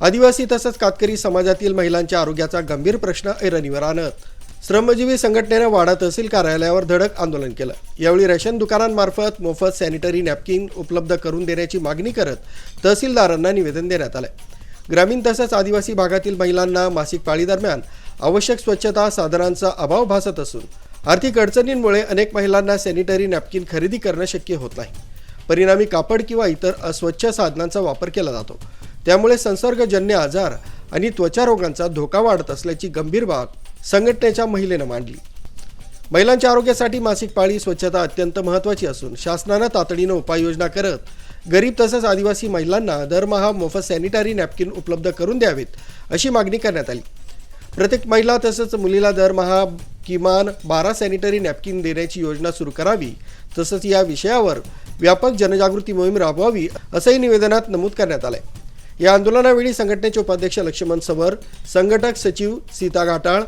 आदिवासी तसंच कातकरी समाजातील महिलांच्या आरोग्याचा गंभीर प्रश्न ऐरणीवर आणत श्रमजीवी संघटनेने वाडा तहसील कार्यालयावर धडक आंदोलन केलं। यावेळी रेशन दुकानांमार्फत मोफत सॅनिटरी नॅपकिन उपलब्ध करून देण्याची मागणी करत तहसीलदारांना निवेदन देण्यात आले। ग्रामीण तसंच आदिवासी भागातील महिलांना मासिक पाळी दरम्यान आवश्यक स्वच्छता साधनांचा अभाव भासत असून आर्थिक अडचणींमुळे अनेक महिलांना सॅनिटरी नॅपकिन खरेदी करणं शक्य होत नाही। परिणामी कापड किंवा इतर अस्वच्छ साधनांचा वापर केला जातो, त्यामुळे संसर्गजन्य आजार आणि त्वचा रोगांचा धोका वाढत असल्याची गंभीर बाब संघटनेच्या महिलेनं मांडली। महिलांच्या आरोग्यासाठी मासिक पाळी स्वच्छता अत्यंत महत्त्वाची असून शासनानं तातडीनं उपाययोजना करत गरीब तसंच आदिवासी महिलांना दरमहा मोफत सॅनिटरी नॅपकिन उपलब्ध करून द्यावेत अशी मागणी करण्यात आली। प्रत्येक महिला तसंच मुलीला दरमहा किमान 12 सॅनिटरी नॅपकिन देण्याची योजना सुरू करावी, तसंच या विषयावर व्यापक जनजागृती मोहीम राबवावी असंही निवेदनात नमूद करण्यात आलंय। या आंदोलनावेळी संघटनेचे उपाध्यक्ष लक्ष्मण सवर, संघटक सचिव सीता घाटाळ,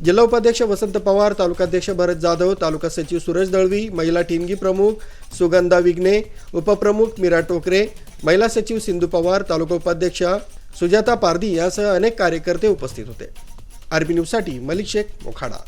जिल्हा उपाध्यक्ष वसंत पवार, तालुकाध्यक्ष भरत जाधव, तालुका सचिव सूरज दळवी, महिला टीमगी प्रमुख सुगंधा विघ्ने, उपप्रमुख मीरा टोकरे, महिला सचिव सिंधू पवार, तालुका उपाध्यक्षा सुजाता पारधी यासह अनेक कार्यकर्ते उपस्थित होते। आरबी न्यूजसाठी मलिक शेख, मोखाडा।